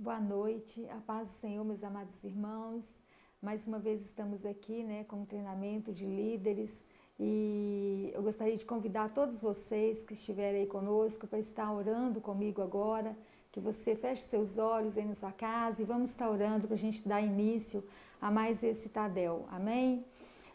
Boa noite, a paz do Senhor, meus amados irmãos. Mais uma vez estamos aqui, com um treinamento de líderes e eu gostaria de convidar todos vocês que estiverem aí conosco para estar orando comigo agora, que você feche seus olhos aí na sua casa e vamos estar orando para a gente dar início a mais esse Tadel. Amém?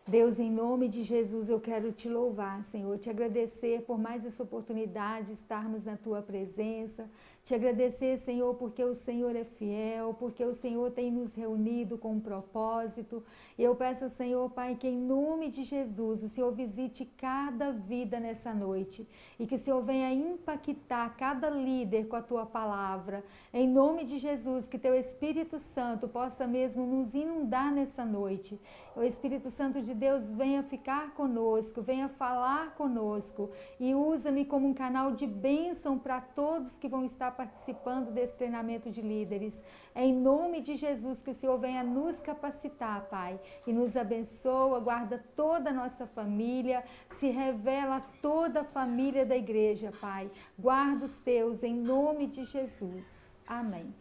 Deus, em nome de Jesus, eu quero te louvar, Senhor, te agradecer por mais essa oportunidade de estarmos na tua presença, te agradecer, Senhor, porque o Senhor é fiel, porque o Senhor tem nos reunido com um propósito. E eu peço, Senhor, Pai, que em nome de Jesus o Senhor visite cada vida nessa noite e que o Senhor venha impactar cada líder com a tua palavra. Em nome de Jesus, que teu Espírito Santo possa mesmo nos inundar nessa noite. O Espírito Santo de Deus venha ficar conosco, venha falar conosco e usa-me como um canal de bênção para todos que vão estar participando desse treinamento de líderes. É em nome de Jesus que o Senhor venha nos capacitar, Pai, e nos abençoa, guarda toda a nossa família, se revela toda a família da igreja, Pai. Guarda os teus em nome de Jesus. Amém.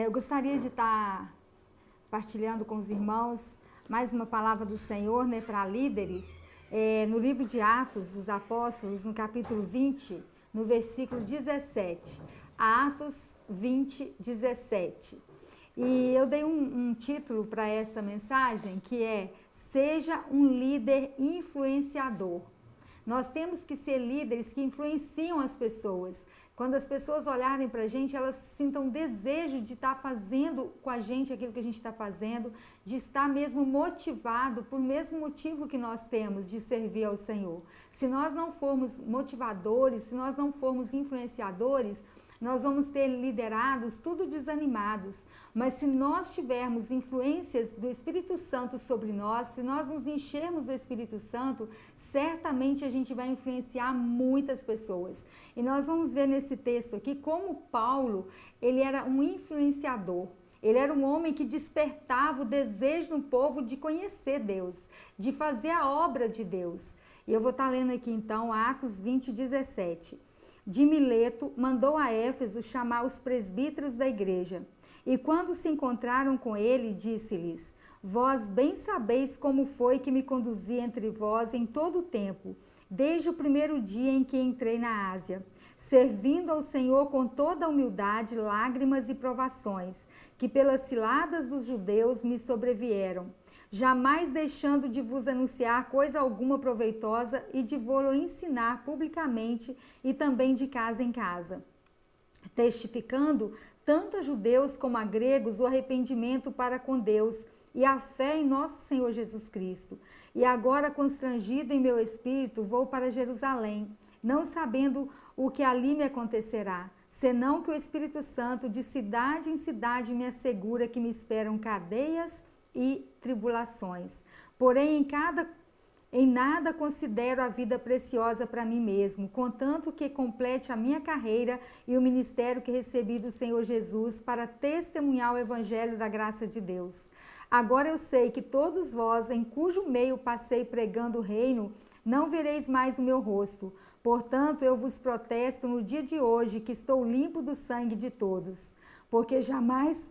Eu gostaria de estar partilhando com os irmãos mais uma palavra do Senhor, para líderes, no livro de Atos dos Apóstolos, no capítulo 20, no versículo 17. Atos 20, 17. E eu dei um título para essa mensagem que é: Seja um líder influenciador. Nós temos que ser líderes que influenciam as pessoas. Quando as pessoas olharem para a gente, elas sintam desejo de estar fazendo com a gente aquilo que a gente está fazendo, de estar mesmo motivado por mesmo motivo que nós temos de servir ao Senhor. Se nós não formos motivadores, se nós não formos influenciadores, nós vamos ter liderados tudo desanimados. Mas se nós tivermos influências do Espírito Santo sobre nós, se nós nos enchermos do Espírito Santo, certamente a gente vai influenciar muitas pessoas. E nós vamos ver nesse texto aqui como Paulo, ele era um influenciador. Ele era um homem que despertava o desejo no povo de conhecer Deus, de fazer a obra de Deus. E eu vou estar lendo aqui então Atos 20, 17. De Mileto mandou a Éfeso chamar os presbíteros da igreja. E quando se encontraram com ele, disse-lhes: Vós bem sabeis como foi que me conduzi entre vós em todo o tempo, desde o primeiro dia em que entrei na Ásia, servindo ao Senhor com toda a humildade, lágrimas e provações, que pelas ciladas dos judeus me sobrevieram, jamais deixando de vos anunciar coisa alguma proveitosa e de vos ensinar publicamente e também de casa em casa, testificando tanto a judeus como a gregos o arrependimento para com Deus e a fé em nosso Senhor Jesus Cristo. E agora, constrangido em meu espírito, vou para Jerusalém, não sabendo o que ali me acontecerá, senão que o Espírito Santo de cidade em cidade me assegura que me esperam cadeias e tribulações. Porém, em nada considero a vida preciosa para mim mesmo, contanto que complete a minha carreira e o ministério que recebi do Senhor Jesus para testemunhar o evangelho da graça de Deus. Agora eu sei que todos vós, em cujo meio passei pregando o reino, não vereis mais o meu rosto. Portanto, eu vos protesto no dia de hoje que estou limpo do sangue de todos, porque jamais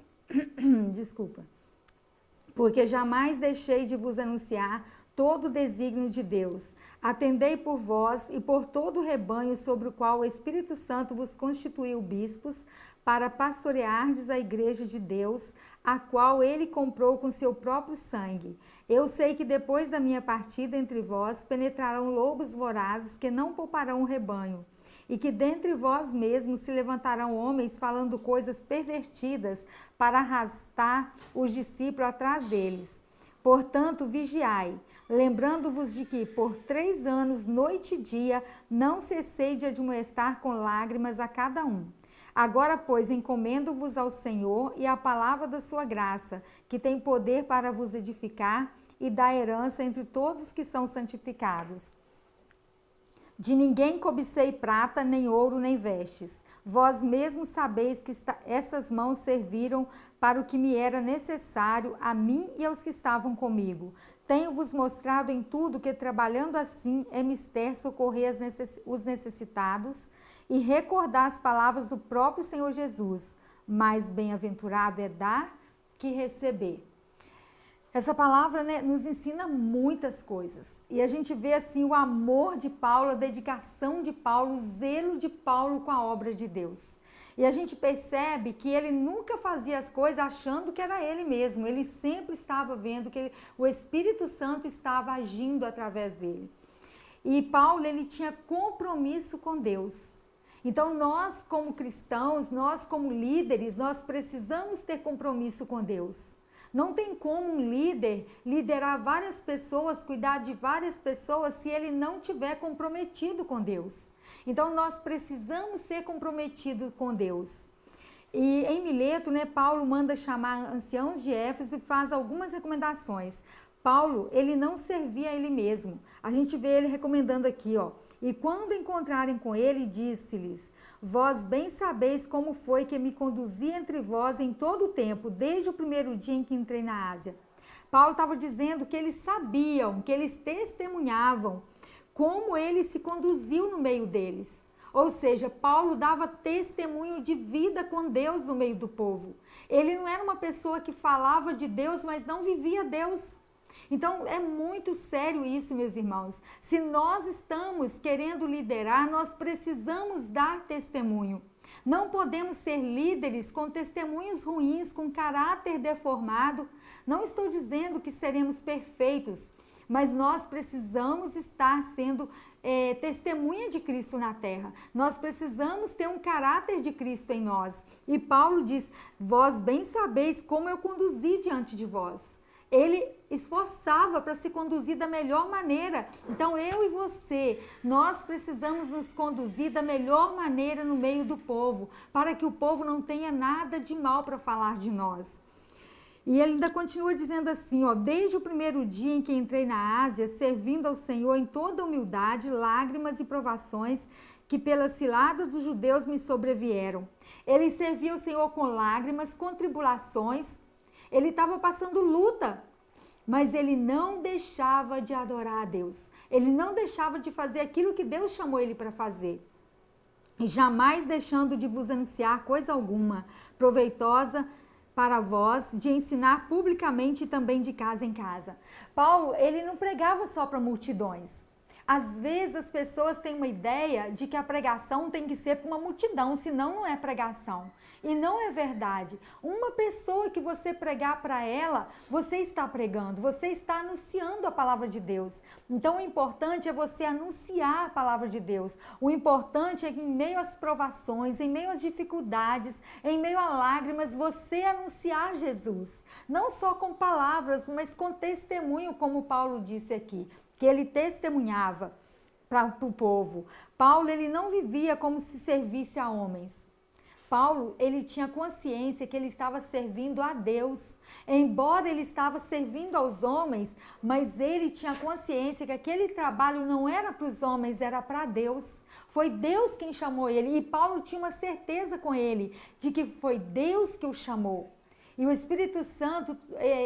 deixei de vos anunciar todo o desígnio de Deus. Atendei por vós e por todo o rebanho sobre o qual o Espírito Santo vos constituiu bispos, para pastoreardes a igreja de Deus, a qual ele comprou com seu próprio sangue. Eu sei que depois da minha partida entre vós penetrarão lobos vorazes que não pouparão o rebanho, e que dentre vós mesmos se levantarão homens falando coisas pervertidas para arrastar os discípulos atrás deles. Portanto, vigiai, lembrando-vos de que por 3 anos, noite e dia, não cessei de admoestar com lágrimas a cada um. Agora, pois, encomendo-vos ao Senhor e à palavra da sua graça, que tem poder para vos edificar e dar herança entre todos os que são santificados. De ninguém cobicei prata, nem ouro, nem vestes. Vós mesmos sabeis que estas mãos serviram para o que me era necessário, a mim e aos que estavam comigo. Tenho-vos mostrado em tudo que, trabalhando assim, é mister socorrer os necessitados e recordar as palavras do próprio Senhor Jesus. mais bem-aventurado é dar que receber. Essa palavra, né, nos ensina muitas coisas. E a gente vê assim o amor de Paulo, a dedicação de Paulo, o zelo de Paulo com a obra de Deus. E a gente percebe que ele nunca fazia as coisas achando que era ele mesmo. Ele sempre estava vendo que o Espírito Santo estava agindo através dele. E Paulo, ele tinha compromisso com Deus. Então nós como cristãos, nós como líderes, nós precisamos ter compromisso com Deus. Não tem como um líder liderar várias pessoas, cuidar de várias pessoas, se ele não tiver comprometido com Deus. Então nós precisamos ser comprometidos com Deus. E em Mileto, né, Paulo manda chamar anciãos de Éfeso e faz algumas recomendações. Paulo, ele não servia a ele mesmo. A gente vê ele recomendando aqui, ó. E quando encontrarem com ele, disse-lhes: vós bem sabeis como foi que me conduzi entre vós em todo o tempo, desde o primeiro dia em que entrei na Ásia. Paulo estava dizendo que eles sabiam, que eles testemunhavam como ele se conduziu no meio deles. Ou seja, Paulo dava testemunho de vida com Deus no meio do povo. Ele não era uma pessoa que falava de Deus, mas não vivia Deus. Então, é muito sério isso, meus irmãos. Se nós estamos querendo liderar, nós precisamos dar testemunho. Não podemos ser líderes com testemunhos ruins, com caráter deformado. Não estou dizendo que seremos perfeitos, mas nós precisamos estar sendo testemunha de Cristo na terra. Nós precisamos ter um caráter de Cristo em nós. E Paulo diz: vós bem sabeis como eu conduzi diante de vós. Ele esforçava para se conduzir da melhor maneira. Então eu e você, nós precisamos nos conduzir da melhor maneira no meio do povo, para que o povo não tenha nada de mal para falar de nós. E ele ainda continua dizendo assim, ó: desde o primeiro dia em que entrei na Ásia, servindo ao Senhor em toda humildade, lágrimas e provações que pelas ciladas dos judeus me sobrevieram. Ele servia ao Senhor com lágrimas, com tribulações. Ele estava passando luta, mas ele não deixava de adorar a Deus. Ele não deixava de fazer aquilo que Deus chamou ele para fazer. E jamais deixando de vos anunciar coisa alguma proveitosa para vós, de ensinar publicamente e também de casa em casa. Paulo, ele não pregava só para multidões. Às vezes as pessoas têm uma ideia de que a pregação tem que ser para uma multidão, senão não é pregação. E não é verdade. Uma pessoa que você pregar para ela, você está pregando, você está anunciando a palavra de Deus. Então o importante é você anunciar a palavra de Deus. O importante é que em meio às provações, em meio às dificuldades, em meio a lágrimas, você anunciar Jesus. Não só com palavras, mas com testemunho, como Paulo disse aqui, que ele testemunhava para o povo. Paulo, ele não vivia como se servisse a homens. Paulo, ele tinha consciência que ele estava servindo a Deus. Embora ele estava servindo aos homens, mas ele tinha consciência que aquele trabalho não era para os homens, era para Deus. Foi Deus quem chamou ele. E Paulo tinha uma certeza com ele de que foi Deus que o chamou. E o Espírito Santo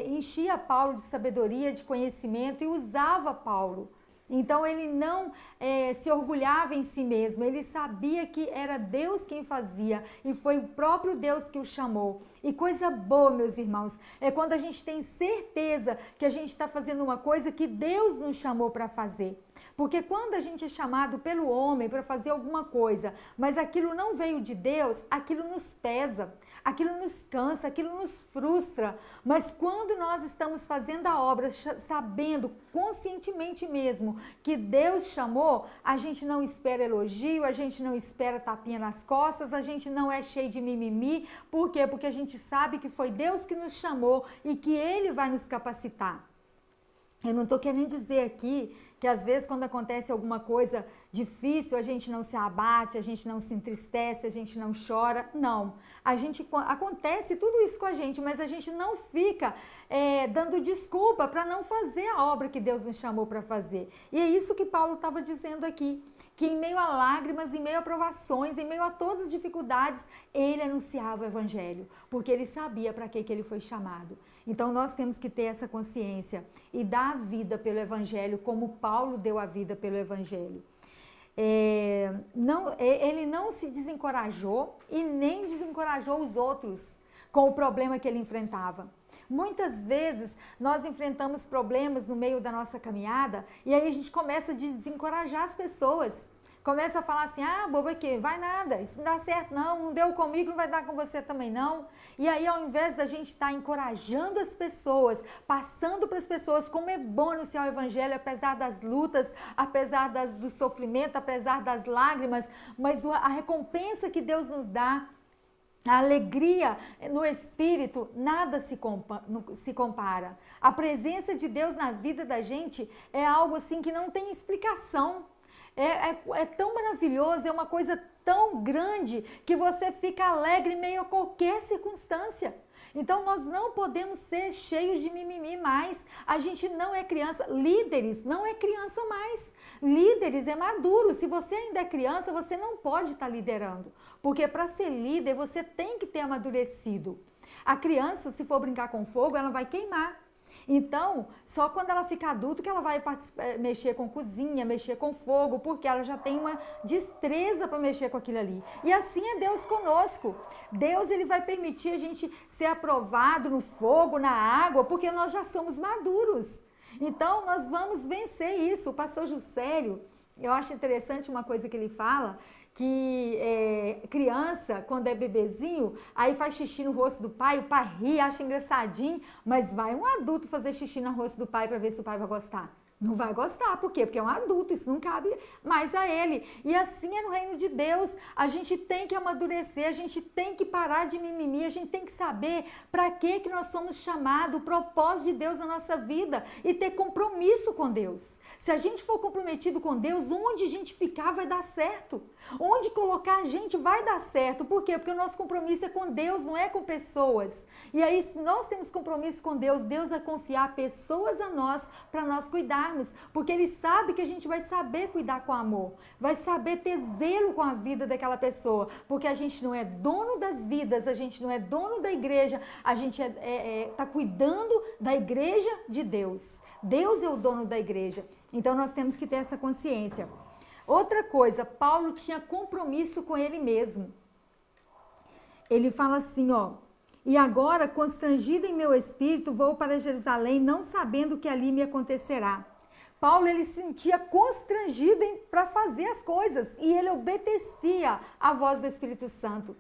enchia Paulo de sabedoria, de conhecimento e usava Paulo. Então ele não se orgulhava em si mesmo, ele sabia que era Deus quem fazia e foi o próprio Deus que o chamou. E coisa boa, meus irmãos, é quando a gente tem certeza que a gente está fazendo uma coisa que Deus nos chamou para fazer. Porque quando a gente é chamado pelo homem para fazer alguma coisa, mas aquilo não veio de Deus, aquilo nos pesa, aquilo nos cansa, aquilo nos frustra. Mas quando nós estamos fazendo a obra, sabendo conscientemente mesmo que Deus chamou, a gente não espera elogio, a gente não espera tapinha nas costas, a gente não é cheio de mimimi. Por quê? Porque a gente sabe que foi Deus que nos chamou e que Ele vai nos capacitar. Eu não estou querendo dizer aqui que às vezes quando acontece alguma coisa difícil, a gente não se abate, a gente não se entristece, a gente não chora. Não, acontece tudo isso com a gente, mas a gente não fica dando desculpa para não fazer a obra que Deus nos chamou para fazer. E é isso que Paulo estava dizendo aqui, que em meio a lágrimas, em meio a provações, em meio a todas as dificuldades, ele anunciava o evangelho, porque ele sabia para que ele foi chamado. Então nós temos que ter essa consciência e dar a vida pelo evangelho, como Paulo deu a vida pelo evangelho. ele não se desencorajou e nem desencorajou os outros com o problema que ele enfrentava. Muitas vezes nós enfrentamos problemas no meio da nossa caminhada e aí a gente começa a desencorajar as pessoas. Começa a falar assim, boba aqui, vai nada, isso não dá certo não deu comigo, não vai dar com você também não. E aí ao invés da gente estar encorajando as pessoas, passando para as pessoas como é bom anunciar o evangelho, apesar das lutas, apesar do sofrimento, apesar das lágrimas, mas a recompensa que Deus nos dá, a alegria no Espírito, nada se compara. A presença de Deus na vida da gente é algo assim que não tem explicação. É tão maravilhoso, é uma coisa tão grande que você fica alegre em meio a qualquer circunstância. Então nós não podemos ser cheios de mimimi mais. A gente não é criança. Líderes não é criança mais. Líderes é maduro. Se você ainda é criança, você não pode estar liderando. Porque para ser líder, você tem que ter amadurecido. A criança, se for brincar com fogo, ela vai queimar. Então, só quando ela fica adulta que ela vai mexer com cozinha, mexer com fogo, porque ela já tem uma destreza para mexer com aquilo ali. E assim é Deus conosco. Deus, ele vai permitir a gente ser aprovado no fogo, na água, porque nós já somos maduros. Então, nós vamos vencer isso. O pastor Juscelio, eu acho interessante uma coisa que ele fala, que criança, quando é bebezinho, aí faz xixi no rosto do pai, o pai ri, acha engraçadinho, mas vai um adulto fazer xixi no rosto do pai para ver se o pai vai gostar. Não vai gostar, por quê? Porque é um adulto, isso não cabe mais a ele. E assim é no reino de Deus, a gente tem que amadurecer, a gente tem que parar de mimimi, a gente tem que saber para que nós somos chamados, o propósito de Deus na nossa vida e ter compromisso com Deus. Se a gente for comprometido com Deus, onde a gente ficar vai dar certo. Onde colocar a gente vai dar certo. Por quê? Porque o nosso compromisso é com Deus, não é com pessoas. E aí, se nós temos compromisso com Deus, Deus vai confiar pessoas a nós para nós cuidarmos. Porque Ele sabe que a gente vai saber cuidar com amor. Vai saber ter zelo com a vida daquela pessoa. Porque a gente não é dono das vidas, a gente não é dono da igreja, a gente está cuidando da igreja de Deus. Deus é o dono da igreja. Então, nós temos que ter essa consciência. Outra coisa, Paulo tinha compromisso com ele mesmo. Ele fala assim, e agora, constrangido em meu espírito, vou para Jerusalém, não sabendo o que ali me acontecerá. Paulo, ele se sentia constrangido para fazer as coisas e ele obedecia à voz do Espírito Santo.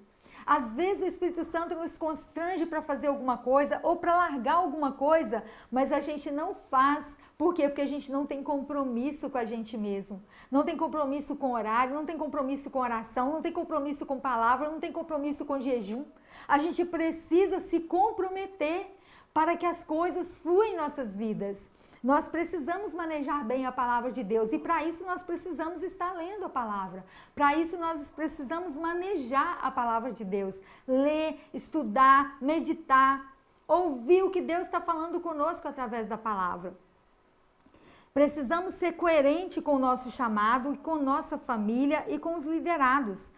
Às vezes o Espírito Santo nos constrange para fazer alguma coisa ou para largar alguma coisa, mas a gente não faz. Por quê? Porque a gente não tem compromisso com a gente mesmo. Não tem compromisso com horário, não tem compromisso com oração, não tem compromisso com palavra, não tem compromisso com jejum. A gente precisa se comprometer para que as coisas fluem em nossas vidas. Nós precisamos manejar bem a palavra de Deus e para isso nós precisamos estar lendo a palavra. Para isso nós precisamos manejar a palavra de Deus. Ler, estudar, meditar, ouvir o que Deus está falando conosco através da palavra. Precisamos ser coerentes com o nosso chamado, com nossa família e com os liderados.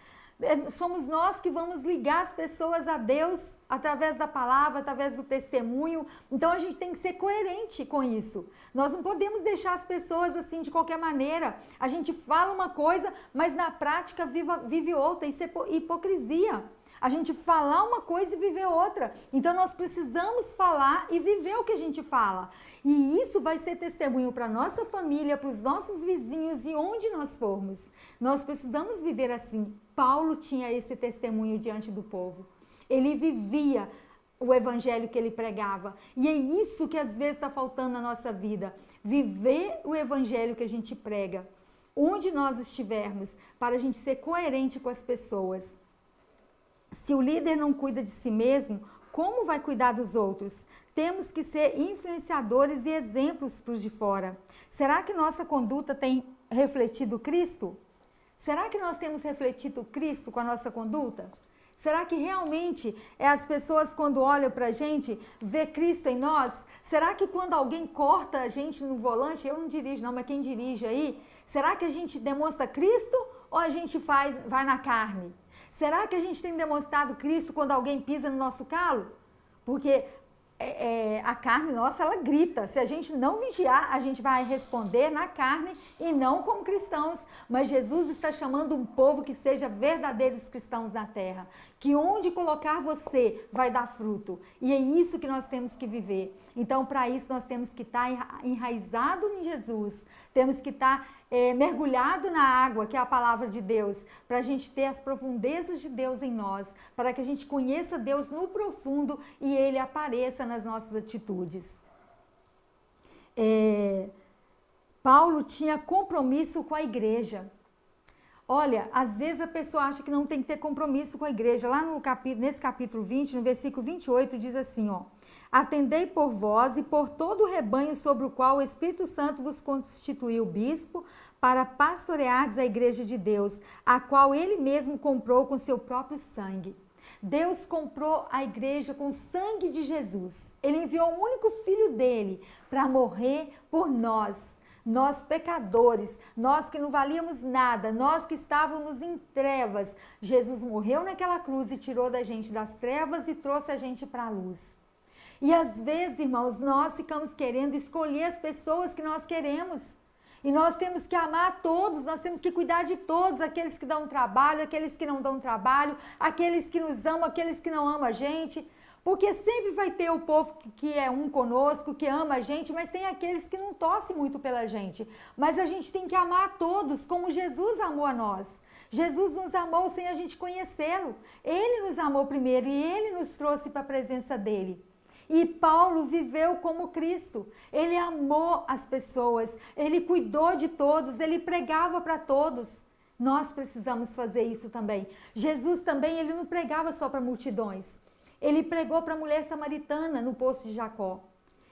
Somos nós que vamos ligar as pessoas a Deus através da palavra, através do testemunho. Então a gente tem que ser coerente com isso. Nós não podemos deixar as pessoas assim de qualquer maneira. A gente fala uma coisa, mas na prática vive outra. Isso é hipocrisia. A gente falar uma coisa e viver outra. Então nós precisamos falar e viver o que a gente fala. E isso vai ser testemunho para nossa família, para os nossos vizinhos e onde nós formos. Nós precisamos viver assim. Paulo tinha esse testemunho diante do povo. Ele vivia o evangelho que ele pregava. E é isso que às vezes está faltando na nossa vida. Viver o evangelho que a gente prega. Onde nós estivermos, para a gente ser coerente com as pessoas. Se o líder não cuida de si mesmo, como vai cuidar dos outros? Temos que ser influenciadores e exemplos para os de fora. Será que nossa conduta tem refletido Cristo? Será que nós temos refletido Cristo com a nossa conduta? Será que realmente as pessoas quando olham para a gente, vê Cristo em nós? Será que quando alguém corta a gente no volante, eu não dirijo não, mas quem dirige aí, será que a gente demonstra Cristo ou a gente vai na carne? Será que a gente tem demonstrado Cristo quando alguém pisa no nosso calo? Porque a carne nossa, ela grita. Se a gente não vigiar, a gente vai responder na carne e não como cristãos. Mas Jesus está chamando um povo que seja verdadeiros cristãos na terra. Que onde colocar você vai dar fruto. E é isso que nós temos que viver. Então, para isso, nós temos que estar enraizado em Jesus. Temos que estar mergulhado na água, que é a palavra de Deus, para a gente ter as profundezas de Deus em nós, para que a gente conheça Deus no profundo e Ele apareça nas nossas atitudes. Paulo tinha compromisso com a igreja. Olha, às vezes a pessoa acha que não tem que ter compromisso com a igreja. Lá nesse capítulo 20, no versículo 28, diz assim, ó: atendei por vós e por todo o rebanho sobre o qual o Espírito Santo vos constituiu bispo, para pastoreardes a igreja de Deus, a qual ele mesmo comprou com seu próprio sangue. Deus comprou a igreja com o sangue de Jesus. Ele enviou o único filho dele para morrer por nós. Nós pecadores, nós que não valíamos nada, nós que estávamos em trevas. Jesus morreu naquela cruz e tirou da gente das trevas e trouxe a gente para a luz. E às vezes, irmãos, nós ficamos querendo escolher as pessoas que nós queremos. E nós temos que amar todos, nós temos que cuidar de todos, aqueles que dão trabalho, aqueles que não dão trabalho, aqueles que nos amam, aqueles que não amam a gente. Porque sempre vai ter o povo que é um conosco, que ama a gente, mas tem aqueles que não torcem muito pela gente. Mas a gente tem que amar a todos, como Jesus amou a nós. Jesus nos amou sem a gente conhecê-lo. Ele nos amou primeiro e ele nos trouxe para a presença dele. E Paulo viveu como Cristo. Ele amou as pessoas, ele cuidou de todos, ele pregava para todos. Nós precisamos fazer isso também. Jesus também, ele não pregava só para multidões. Ele pregou para a mulher samaritana no poço de Jacó.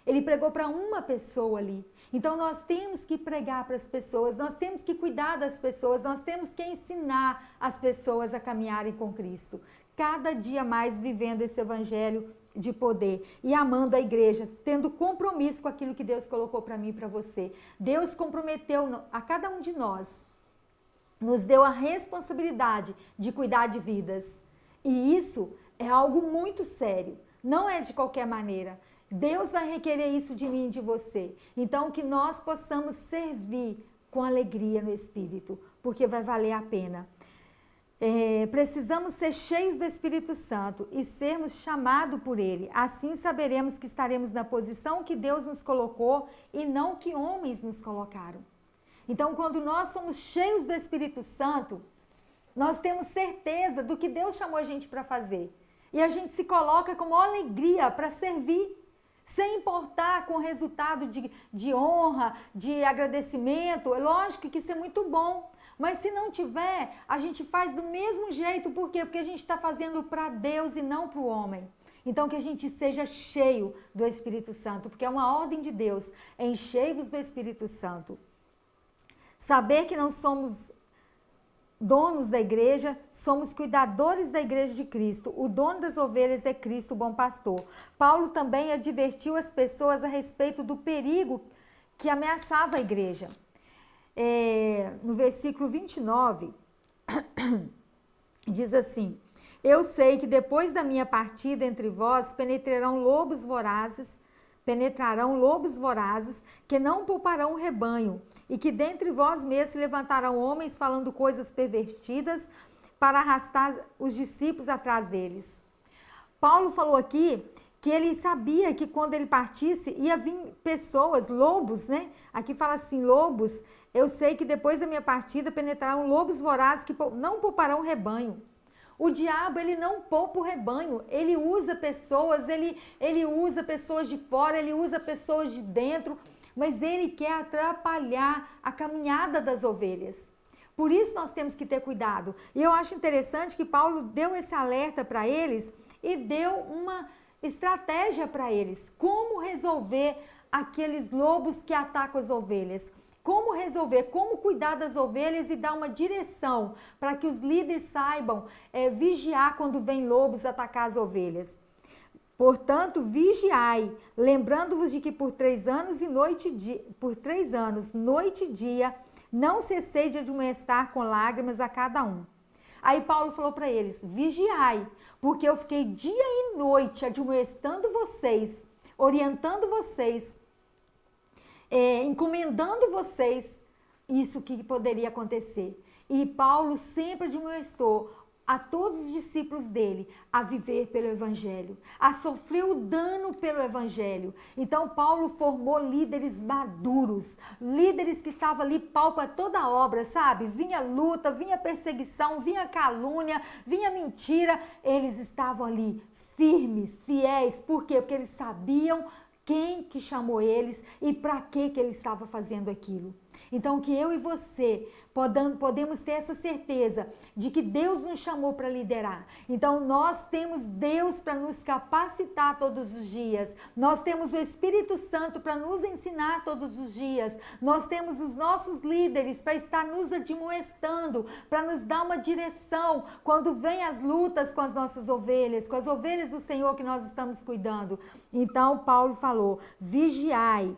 Ele pregou para uma pessoa ali. Então nós temos que pregar para as pessoas, nós temos que cuidar das pessoas, nós temos que ensinar as pessoas a caminharem com Cristo. Cada dia mais vivendo esse evangelho de poder e amando a igreja, tendo compromisso com aquilo que Deus colocou para mim e para você. Deus comprometeu a cada um de nós, nos deu a responsabilidade de cuidar de vidas. E isso é algo muito sério, não é de qualquer maneira. Deus vai requerer isso de mim e de você. Então, que nós possamos servir com alegria no Espírito, porque vai valer a pena. Precisamos ser cheios do Espírito Santo e sermos chamados por Ele. Assim saberemos que estaremos na posição que Deus nos colocou e não que homens nos colocaram. Então, quando nós somos cheios do Espírito Santo, nós temos certeza do que Deus chamou a gente para fazer. E a gente se coloca com maior alegria para servir, sem importar com o resultado de honra, de agradecimento. É lógico que isso é muito bom, mas se não tiver, a gente faz do mesmo jeito. Por quê? Porque a gente está fazendo para Deus e não para o homem. Então que a gente seja cheio do Espírito Santo, porque é uma ordem de Deus, enchei-vos do Espírito Santo. Saber que não somos donos da igreja, somos cuidadores da igreja de Cristo. O dono das ovelhas é Cristo, o bom pastor. Paulo também advertiu as pessoas a respeito do perigo que ameaçava a igreja. No versículo 29, diz assim: eu sei que depois da minha partida entre vós penetrarão lobos vorazes que não pouparão o rebanho, e que dentre vós mesmos se levantarão homens falando coisas pervertidas para arrastar os discípulos atrás deles. Paulo falou aqui que ele sabia que quando ele partisse ia vir pessoas, lobos, né? Aqui fala assim, lobos. Eu sei que depois da minha partida penetrarão lobos vorazes que não pouparão o rebanho. O diabo, ele não poupa o rebanho, ele usa pessoas, ele usa pessoas de fora, ele usa pessoas de dentro, mas ele quer atrapalhar a caminhada das ovelhas. Por isso nós temos que ter cuidado. E eu acho interessante que Paulo deu esse alerta para eles e deu uma estratégia para eles. Como resolver aqueles lobos que atacam as ovelhas? Como resolver, como cuidar das ovelhas e dar uma direção para que os líderes saibam vigiar quando vem lobos atacar as ovelhas. Portanto, vigiai, lembrando-vos de que por 3 anos, noite e dia, não cessei de admoestar com lágrimas a cada um. Aí Paulo falou para eles, vigiai, porque eu fiquei dia e noite admoestando vocês, orientando vocês, encomendando vocês isso que poderia acontecer. E Paulo sempre admoestou a todos os discípulos dele a viver pelo Evangelho, a sofrer o dano pelo Evangelho. Então Paulo formou líderes maduros, líderes que estavam ali pau para toda a obra, sabe? Vinha luta, vinha perseguição, vinha calúnia, vinha mentira, eles estavam ali firmes, fiéis. Por quê? Porque eles sabiam quem que chamou eles e para que ele estava fazendo aquilo. Então, que eu e você podemos ter essa certeza de que Deus nos chamou para liderar. Então, nós temos Deus para nos capacitar todos os dias. Nós temos o Espírito Santo para nos ensinar todos os dias. Nós temos os nossos líderes para estar nos admoestando, para nos dar uma direção quando vem as lutas com as nossas ovelhas, com as ovelhas do Senhor que nós estamos cuidando. Então, Paulo falou: vigiai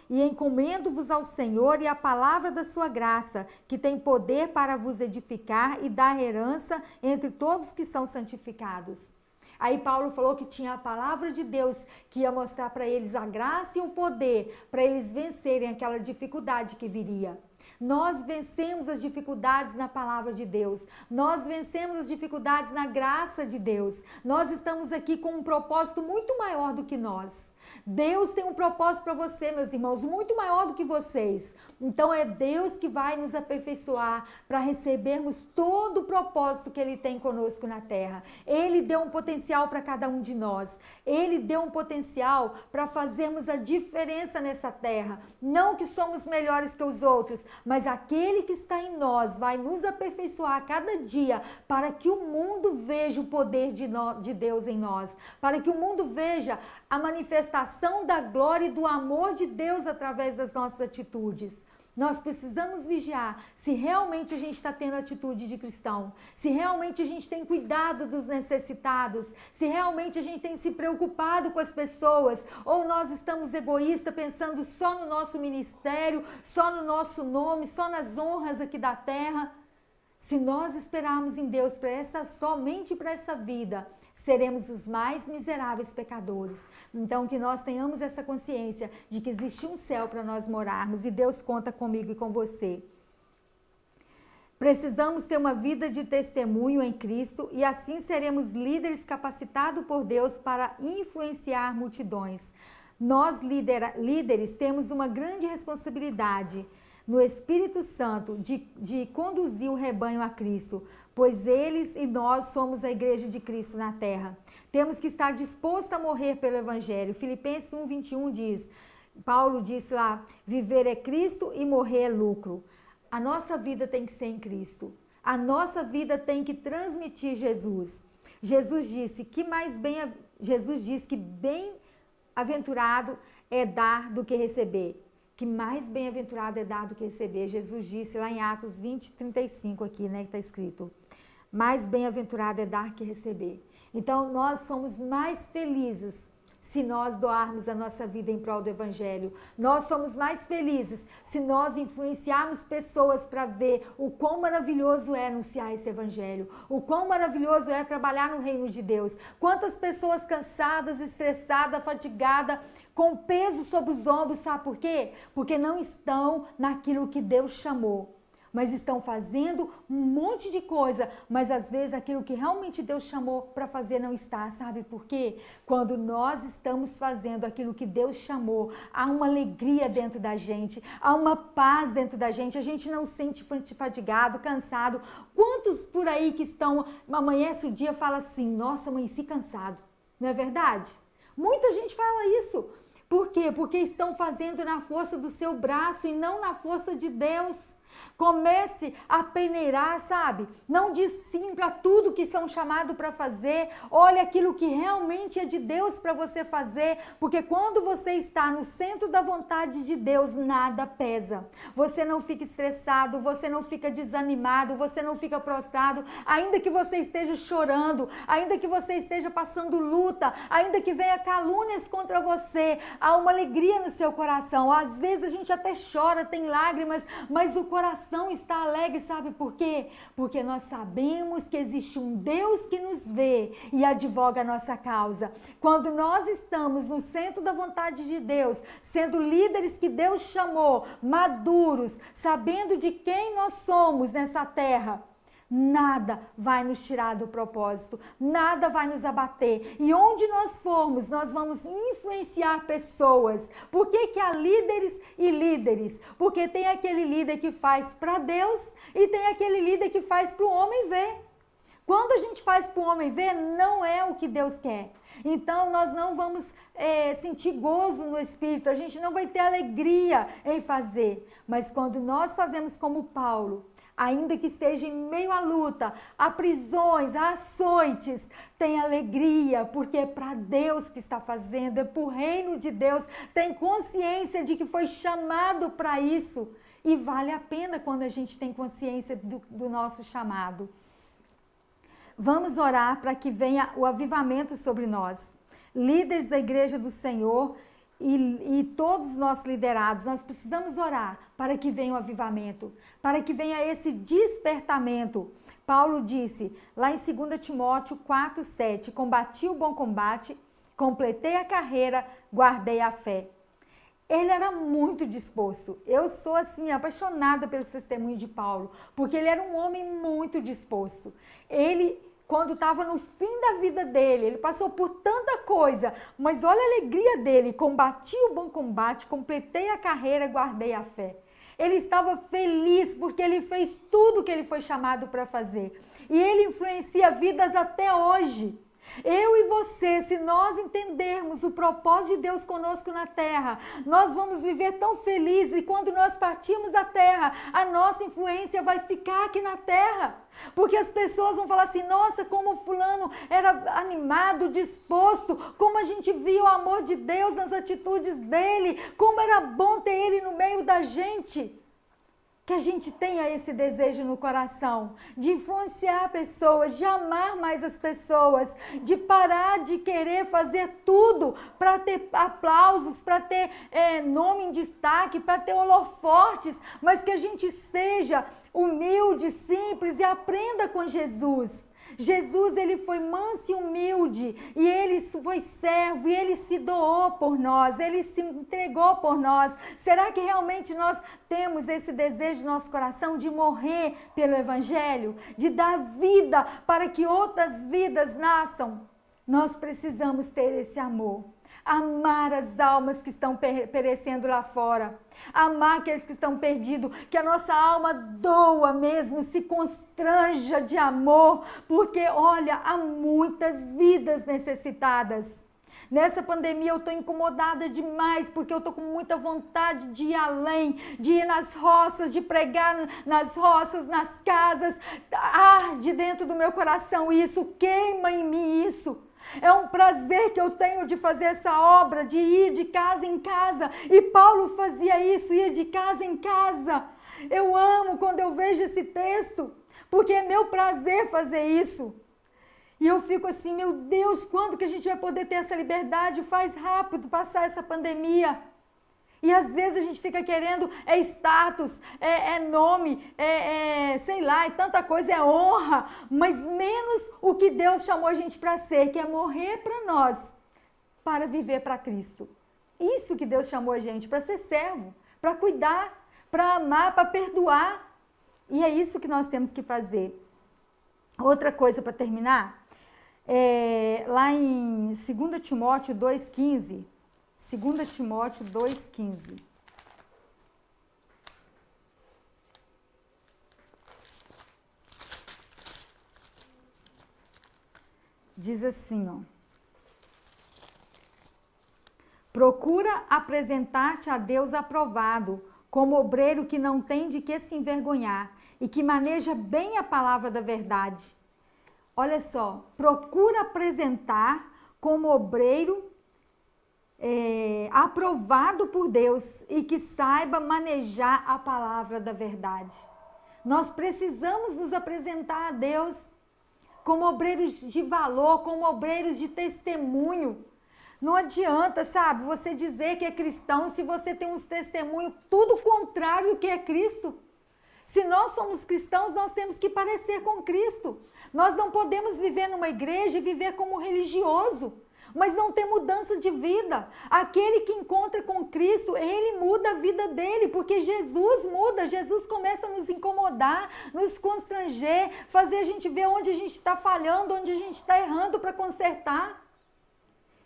e encomendo-vos ao Senhor e à palavra da sua graça, que tem poder para vos edificar e dar herança entre todos que são santificados. Aí Paulo falou que tinha a palavra de Deus que ia mostrar para eles a graça e o poder para eles vencerem aquela dificuldade que viria. Nós vencemos as dificuldades na palavra de Deus. Nós vencemos as dificuldades na graça de Deus. Nós estamos aqui com um propósito muito maior do que nós. Deus tem um propósito para você, meus irmãos, muito maior do que vocês. Então é Deus que vai nos aperfeiçoar para recebermos todo o propósito que Ele tem conosco na terra. Ele deu um potencial para cada um de nós. Ele deu um potencial para fazermos a diferença nessa terra. Não que somos melhores que os outros, mas aquele que está em nós vai nos aperfeiçoar a cada dia para que o mundo veja o poder de Deus em nós, para que o mundo veja a manifestação da glória e do amor de Deus através das nossas atitudes. Nós precisamos vigiar se realmente a gente está tendo atitude de cristão, se realmente a gente tem cuidado dos necessitados, se realmente a gente tem se preocupado com as pessoas, ou nós estamos egoístas pensando só no nosso ministério, só no nosso nome, só nas honras aqui da terra. Se nós esperarmos em Deus somente para essa vida, seremos os mais miseráveis pecadores. Então, que nós tenhamos essa consciência de que existe um céu para nós morarmos e Deus conta comigo e com você. Precisamos ter uma vida de testemunho em Cristo e assim seremos líderes capacitados por Deus para influenciar multidões. Nós, líderes, temos uma grande responsabilidade no Espírito Santo de conduzir o rebanho a Cristo, pois eles e nós somos a igreja de Cristo na terra. Temos que estar dispostos a morrer pelo Evangelho. Filipenses 1:21 diz, Paulo disse lá, viver é Cristo e morrer é lucro. A nossa vida tem que ser em Cristo. A nossa vida tem que transmitir Jesus. Jesus disse que bem-aventurado é dar do que receber. Que mais bem-aventurado é dar do que receber. Jesus disse lá em Atos 20:35 aqui, né, que está escrito. Mais bem-aventurado é dar que receber. Então, nós somos mais felizes se nós doarmos a nossa vida em prol do Evangelho. Nós somos mais felizes se nós influenciarmos pessoas para ver o quão maravilhoso é anunciar esse Evangelho, o quão maravilhoso é trabalhar no reino de Deus. Quantas pessoas cansadas, estressadas, fatigadas, com peso sobre os ombros, sabe por quê? Porque não estão naquilo que Deus chamou, mas estão fazendo um monte de coisa, mas às vezes aquilo que realmente Deus chamou para fazer não está, sabe por quê? Quando nós estamos fazendo aquilo que Deus chamou, há uma alegria dentro da gente, há uma paz dentro da gente, a gente não se sente fatigado, cansado. Quantos por aí que estão, amanhece o dia, fala assim, nossa, amanheci cansado, não é verdade? Muita gente fala isso. Por quê? Porque estão fazendo na força do seu braço e não na força de Deus. Comece a peneirar, sabe? Não diz sim para tudo que são chamados para fazer. Olha aquilo que realmente é de Deus para você fazer, porque quando você está no centro da vontade de Deus, nada pesa. Você não fica estressado, você não fica desanimado, você não fica prostrado, ainda que você esteja chorando, ainda que você esteja passando luta, ainda que venha calúnias contra você, há uma alegria no seu coração. Às vezes a gente até chora, tem lágrimas, mas o coração coração está alegre, sabe por quê? Porque nós sabemos que existe um Deus que nos vê e advoga a nossa causa. Quando nós estamos no centro da vontade de Deus, sendo líderes que Deus chamou, maduros, sabendo de quem nós somos nessa terra, nada vai nos tirar do propósito, nada vai nos abater. E onde nós formos, nós vamos influenciar pessoas. Por que há líderes e líderes? Porque tem aquele líder que faz para Deus e tem aquele líder que faz para o homem ver. Quando a gente faz para o homem ver, não é o que Deus quer. Então, nós não vamos sentir gozo no Espírito, a gente não vai ter alegria em fazer. Mas quando nós fazemos como Paulo, ainda que esteja em meio à luta, a prisões, a açoites, tem alegria, porque é para Deus que está fazendo, é para o reino de Deus, tem consciência de que foi chamado para isso. E vale a pena quando a gente tem consciência do nosso chamado. Vamos orar para que venha o avivamento sobre nós. Líderes da Igreja do Senhor e todos os nossos liderados, nós precisamos orar para que venha o avivamento, para que venha esse despertamento. Paulo disse lá em 2 Timóteo 4:7, combati o bom combate, completei a carreira, guardei a fé. Ele era muito disposto. Eu sou assim apaixonada pelo testemunho de Paulo, porque ele era um homem muito disposto. Ele, quando estava no fim da vida dele, ele passou por tanta coisa, mas olha a alegria dele, combati o bom combate, completei a carreira, guardei a fé. Ele estava feliz porque ele fez tudo o que ele foi chamado para fazer. E ele influencia vidas até hoje. Eu e você, se nós entendermos o propósito de Deus conosco na terra, nós vamos viver tão felizes e quando nós partirmos da terra, a nossa influência vai ficar aqui na terra. Porque as pessoas vão falar assim, nossa, como fulano era animado, disposto, como a gente via o amor de Deus nas atitudes dele, como era bom ter ele no meio da gente. Que a gente tenha esse desejo no coração de influenciar pessoas, de amar mais as pessoas, de parar de querer fazer tudo para ter aplausos, para ter nome em destaque, para ter holofotes, mas que a gente seja humilde, simples e aprenda com Jesus. Jesus, ele foi manso e humilde, e ele foi servo, e ele se doou por nós, ele se entregou por nós. Será que realmente nós temos esse desejo no nosso coração de morrer pelo Evangelho, de dar vida para que outras vidas nasçam? Nós precisamos ter esse amor. Amar as almas que estão perecendo lá fora, amar aqueles que estão perdidos, que a nossa alma doa mesmo, se constranja de amor, porque olha, há muitas vidas necessitadas. Nessa pandemia eu estou incomodada demais, porque eu estou com muita vontade de ir além, de ir nas roças, de pregar nas roças, nas casas. Arde dentro do meu coração isso, queima em mim isso. É um prazer que eu tenho de fazer essa obra, de ir de casa em casa. E Paulo fazia isso, ia de casa em casa. Eu amo quando eu vejo esse texto, porque é meu prazer fazer isso. E eu fico assim, meu Deus, quando que a gente vai poder ter essa liberdade? Faz rápido passar essa pandemia. E às vezes a gente fica querendo status, nome, sei lá, tanta coisa, é honra, mas menos o que Deus chamou a gente para ser, que é morrer para nós, para viver para Cristo. Isso que Deus chamou a gente, para ser servo, para cuidar, para amar, para perdoar. E é isso que nós temos que fazer. Outra coisa para terminar, lá em 2 Timóteo 2,15, 2 Timóteo 2,15. Diz assim, ó. Procura apresentar-te a Deus aprovado, como obreiro que não tem de que se envergonhar e que maneja bem a palavra da verdade. Olha só, procura apresentar como obreiro aprovado por Deus e que saiba manejar a palavra da verdade. Nós precisamos nos apresentar a Deus como obreiros de valor, como obreiros de testemunho. Não adianta, sabe, você dizer que é cristão se você tem uns testemunhos tudo contrário do que é Cristo. Se nós somos cristãos, nós temos que parecer com Cristo. Nós não podemos viver numa igreja e viver como religioso, mas não ter mudança de vida. Aquele que encontra com Cristo, ele muda a vida dele, porque Jesus muda, Jesus começa a nos incomodar, nos constranger, fazer a gente ver onde a gente está falhando, onde a gente está errando para consertar.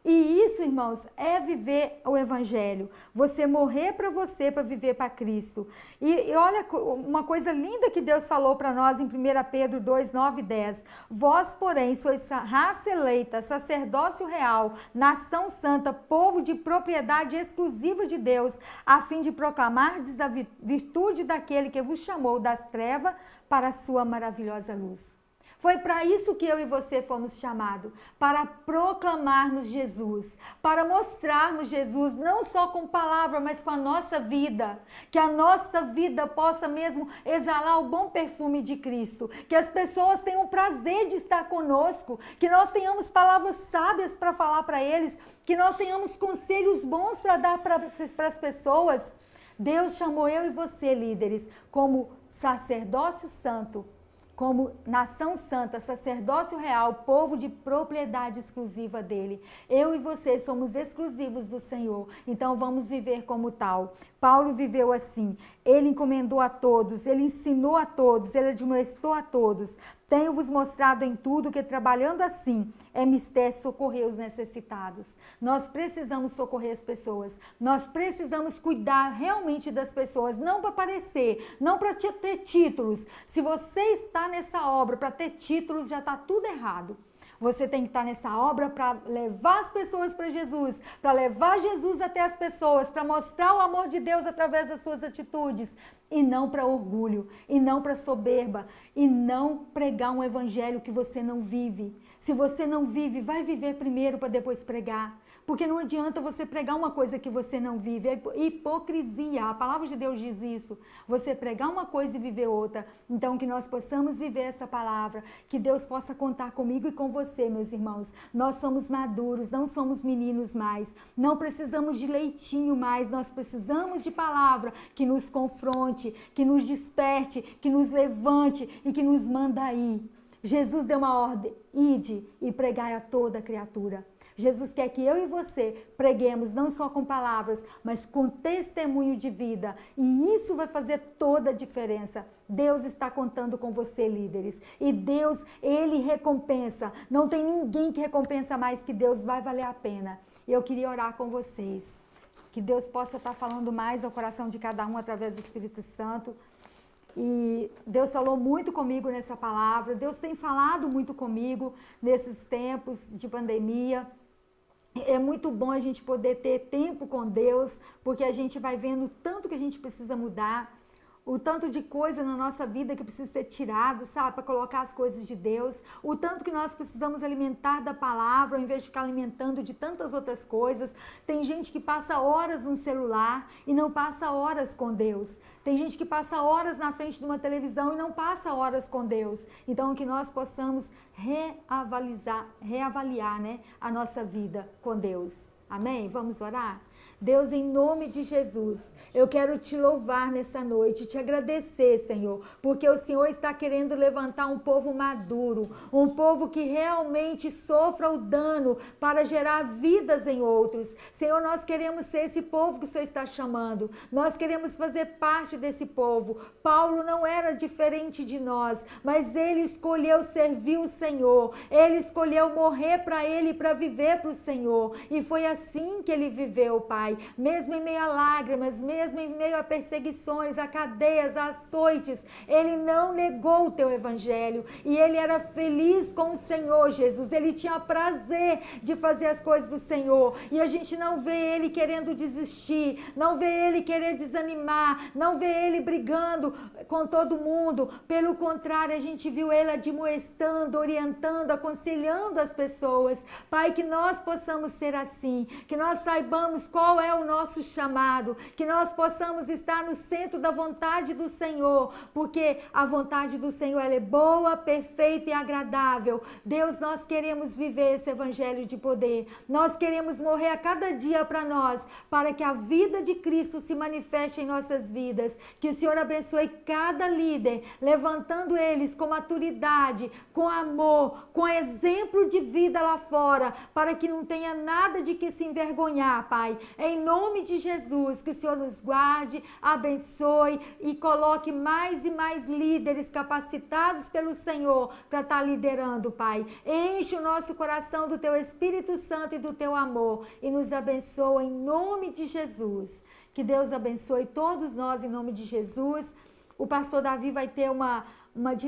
E isso, irmãos, é viver o evangelho. Você morrer para você, para viver para Cristo. E olha uma coisa linda que Deus falou para nós em 1 Pedro 2, 9 e 10. Vós, porém, sois raça eleita, sacerdócio real, nação santa, povo de propriedade exclusiva de Deus, a fim de proclamardes a virtude daquele que vos chamou das trevas para a sua maravilhosa luz. Foi para isso que eu e você fomos chamados, para proclamarmos Jesus, para mostrarmos Jesus, não só com palavra, mas com a nossa vida. Que a nossa vida possa mesmo exalar o bom perfume de Cristo. Que as pessoas tenham o prazer de estar conosco, que nós tenhamos palavras sábias para falar para eles, que nós tenhamos conselhos bons para dar para as pessoas. Deus chamou eu e você, líderes, como sacerdócio santo, como nação santa, sacerdócio real, povo de propriedade exclusiva dele. Eu e você somos exclusivos do Senhor, então vamos viver como tal. Paulo viveu assim, ele encomendou a todos, ele ensinou a todos, ele admoestou a todos. Tenho-vos mostrado em tudo que trabalhando assim é mister socorrer os necessitados. Nós precisamos socorrer as pessoas, nós precisamos cuidar realmente das pessoas, não para aparecer, não para ter títulos. Se você está nessa obra para ter títulos, já está tudo errado. Você tem que estar nessa obra para levar as pessoas para Jesus, para levar Jesus até as pessoas, para mostrar o amor de Deus através das suas atitudes, e não para orgulho, e não para soberba, e não pregar um evangelho que você não vive. Se você não vive, vai viver primeiro para depois pregar. Porque não adianta você pregar uma coisa que você não vive, é hipocrisia, a palavra de Deus diz isso, você pregar uma coisa e viver outra. Então que nós possamos viver essa palavra, que Deus possa contar comigo e com você, meus irmãos. Nós somos maduros, não somos meninos mais, não precisamos de leitinho mais, nós precisamos de palavra que nos confronte, que nos desperte, que nos levante e que nos manda ir. Jesus deu uma ordem, ide e pregai a toda criatura. Jesus quer que eu e você preguemos não só com palavras, mas com testemunho de vida. E isso vai fazer toda a diferença. Deus está contando com você, líderes. E Deus, Ele recompensa. Não tem ninguém que recompensa mais que Deus, vai valer a pena. E eu queria orar com vocês. Que Deus possa estar falando mais ao coração de cada um através do Espírito Santo. E Deus falou muito comigo nessa palavra. Deus tem falado muito comigo nesses tempos de pandemia. É muito bom a gente poder ter tempo com Deus, porque a gente vai vendo o tanto que a gente precisa mudar, o tanto de coisa na nossa vida que precisa ser tirado, sabe, para colocar as coisas de Deus, o tanto que nós precisamos alimentar da palavra, ao invés de ficar alimentando de tantas outras coisas. Tem gente que passa horas no celular e não passa horas com Deus. Tem gente que passa horas na frente de uma televisão e não passa horas com Deus. Então, que nós possamos reavaliar, né, a nossa vida com Deus. Amém? Vamos orar? Deus, em nome de Jesus, eu quero te louvar nessa noite, te agradecer, Senhor, porque o Senhor está querendo levantar um povo maduro, um povo que realmente sofra o dano para gerar vidas em outros. Senhor, nós queremos ser esse povo que o Senhor está chamando, nós queremos fazer parte desse povo. Paulo não era diferente de nós, mas ele escolheu servir o Senhor, ele escolheu morrer para ele, para viver para o Senhor, e foi assim que ele viveu, Pai. Mesmo em meio a lágrimas, mesmo em meio a perseguições, a cadeias, a açoites, ele não negou o teu evangelho e ele era feliz com o Senhor, Jesus. Ele tinha prazer de fazer as coisas do Senhor e a gente não vê ele querendo desistir, não vê ele querer desanimar, não vê ele brigando com todo mundo. Pelo contrário, a gente viu ele admoestando, orientando, aconselhando as pessoas. Pai, que nós possamos ser assim, que nós saibamos qual qual é o nosso chamado, que nós possamos estar no centro da vontade do Senhor, porque a vontade do Senhor ela é boa, perfeita e agradável. Deus, nós queremos viver esse evangelho de poder. Nós queremos morrer a cada dia para nós, para que a vida de Cristo se manifeste em nossas vidas. Que o Senhor abençoe cada líder, levantando eles com maturidade, com amor, com exemplo de vida lá fora, para que não tenha nada de que se envergonhar, Pai. Em nome de Jesus, que o Senhor nos guarde, abençoe e coloque mais e mais líderes capacitados pelo Senhor para estar liderando, Pai. Enche o nosso coração do Teu Espírito Santo e do Teu amor e nos abençoa em nome de Jesus. Que Deus abençoe todos nós em nome de Jesus. O pastor Davi vai ter uma direção